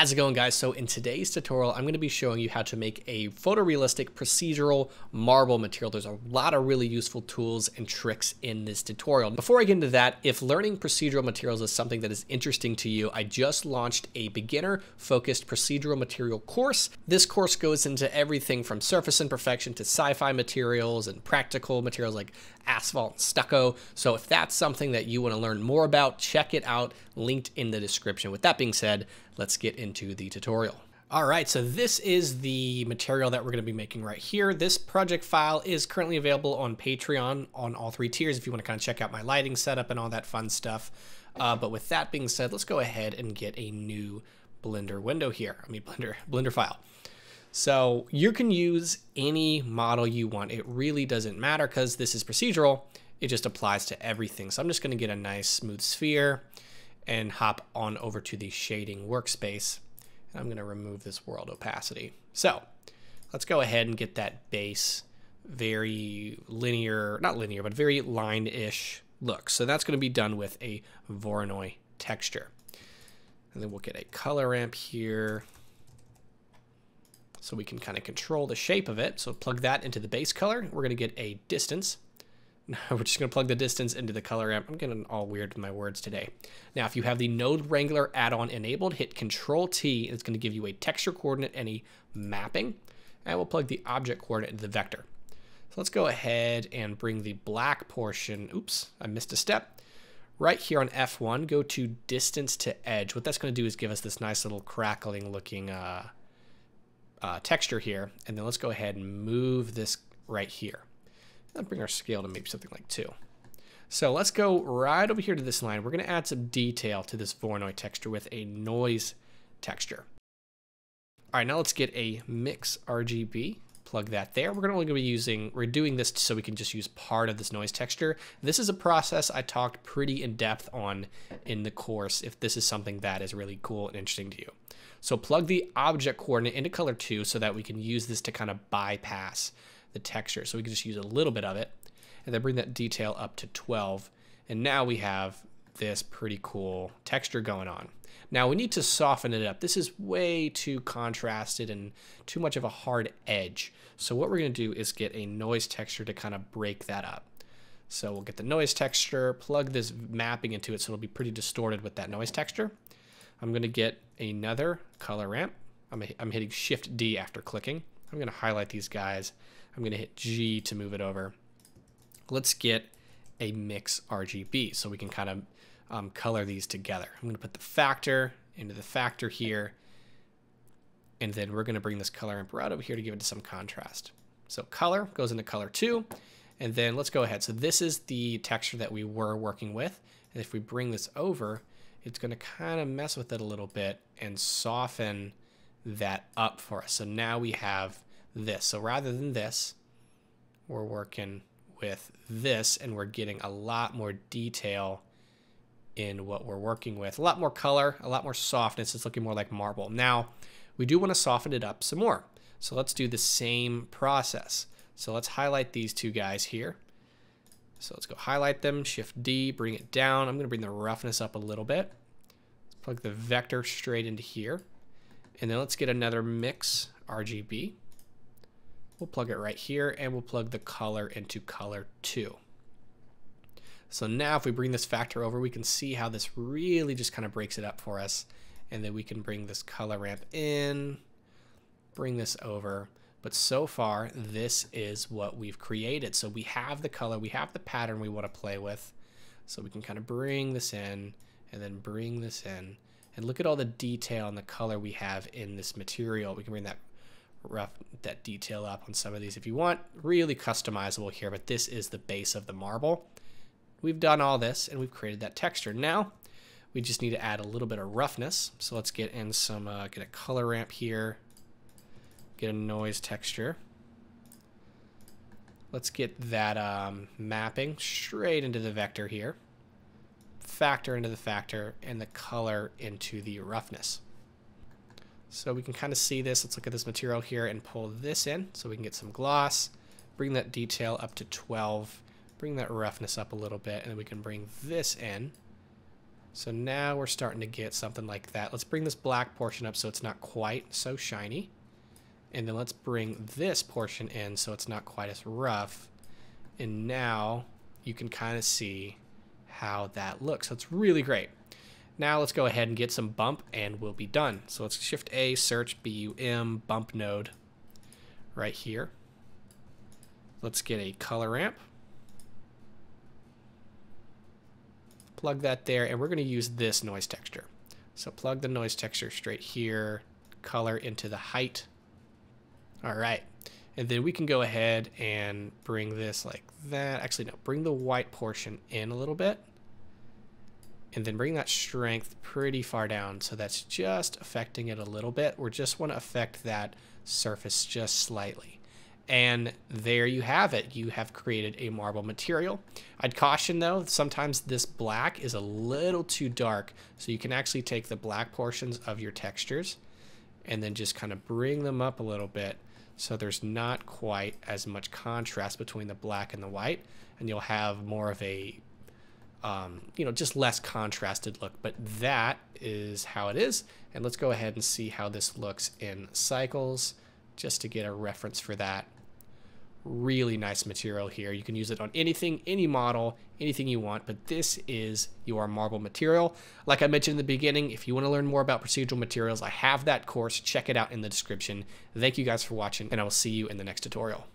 How's it going, guys? So in today's tutorial, I'm going to be showing you how to make a photorealistic procedural marble material. There's a lot of really useful tools and tricks in this tutorial. Before I get into that, if learning procedural materials is something that is interesting to you, I just launched a beginner-focused procedural material course. This course goes into everything from surface imperfection to sci-fi materials and practical materials like asphalt and stucco. So if that's something that you want to learn more about, check it out, linked in the description. With that being said, let's get into the tutorial. All right, so this is the material that we're going to be making right here. This project file is currently available on Patreon on all three tiers if you want to kind of check out my lighting setup and all that fun stuff. But with that being said, let's go ahead and get a new Blender window here. Blender file. So you can use any model you want. It really doesn't matter because this is procedural. It just applies to everything. So I'm just going to get a nice smooth sphere and hop on over to the shading workspace. And I'm going to remove this world opacity. So let's go ahead and get that base very linear, not linear, but very line-ish look. So that's going to be done with a Voronoi texture. And then we'll get a color ramp here, so we can kind of control the shape of it. So plug that into the base color. We're going to get a distance. Now we're just going to plug the distance into the color ramp. I'm getting all weird with my words today. Now, if you have the Node Wrangler add-on enabled, hit Control-T, and it's going to give you a texture coordinate and a mapping. And we'll plug the object coordinate into the vector. So let's go ahead and bring the black portion. Oops, I missed a step. Right here on F1, go to distance to edge. What that's going to do is give us this nice little crackling looking texture here, and then let's go ahead and move this right here. Let's bring our scale to maybe something like 2. So let's go right over here to this line. We're going to add some detail to this Voronoi texture with a noise texture. All right, now let's get a mix RGB. Plug that there. We're doing this so we can just use part of this noise texture. This is a process I talked pretty in depth on in the course if this is something that is really cool and interesting to you. So plug the object coordinate into color 2 so that we can use this to kind of bypass the texture. So we can just use a little bit of it and then bring that detail up to 12. And now we have this pretty cool texture going on. Now we need to soften it up. This is way too contrasted and too much of a hard edge. So what we're going to do is get a noise texture to kind of break that up. So we'll get the noise texture, plug this mapping into it so it'll be pretty distorted with that noise texture. I'm going to get another color ramp. I'm hitting Shift D after clicking. I'm going to highlight these guys. I'm going to hit G to move it over. Let's get a mix RGB so we can kind of color these together. I'm going to put the factor into the factor here, and then we're going to bring this color ramp right over here to give it some contrast. So color goes into color 2, and then let's go ahead. So this is the texture that we were working with, and if we bring this over, it's going to kind of mess with it a little bit and soften that up for us. So now we have this. So rather than this, we're working with this, and we're getting a lot more detail in what we're working with. A lot more color, a lot more softness. It's looking more like marble. Now, we do want to soften it up some more. So let's do the same process. So let's highlight these two guys here. So let's go highlight them, Shift D, bring it down. I'm going to bring the roughness up a little bit. Let's plug the vector straight into here. And then let's get another mix RGB. We'll plug it right here, and we'll plug the color into color 2. So now if we bring this factor over, we can see how this really just kind of breaks it up for us. And then we can bring this color ramp in, bring this over. But so far, this is what we've created. So we have the color, we have the pattern we want to play with. So we can kind of bring this in and then bring this in. And look at all the detail and the color we have in this material. We can bring that detail up on some of these if you want. Really customizable here, but this is the base of the marble. We've done all this and we've created that texture. Now we just need to add a little bit of roughness. So let's get in some, get a color ramp here. Get a noise texture. Let's get that mapping straight into the vector here. Factor into the factor, and the color into the roughness. So we can kind of see this. Let's look at this material here and pull this in so we can get some gloss. Bring that detail up to 12. Bring that roughness up a little bit, and then we can bring this in So now we're starting to get something like that. Let's bring this black portion up so it's not quite so shiny. And then let's bring this portion in so it's not quite as rough. And now you can kind of see how that looks. So it's really great. Now let's go ahead and get some bump and we'll be done. So let's Shift A, search BUM, bump node right here. Let's get a color ramp. Plug that there, and we're going to use this noise texture. So plug the noise texture straight here, color into the height. All right. And then we can go ahead and bring this like that. Actually, no, bring the white portion in a little bit. And then bring that strength pretty far down. So that's just affecting it a little bit. We just want to affect that surface just slightly. And there you have it. You have created a marble material. I'd caution though, sometimes this black is a little too dark. So you can actually take the black portions of your textures and then just kind of bring them up a little bit. So there's not quite as much contrast between the black and the white. And you'll have more of a, just less contrasted look. But that is how it is. And let's go ahead and see how this looks in cycles, just to get a reference for that. Really nice material here. You can use it on anything, any model, anything you want, but this is your marble material. Like I mentioned in the beginning, if you want to learn more about procedural materials, I have that course. Check it out in the description. Thank you guys for watching, and I will see you in the next tutorial.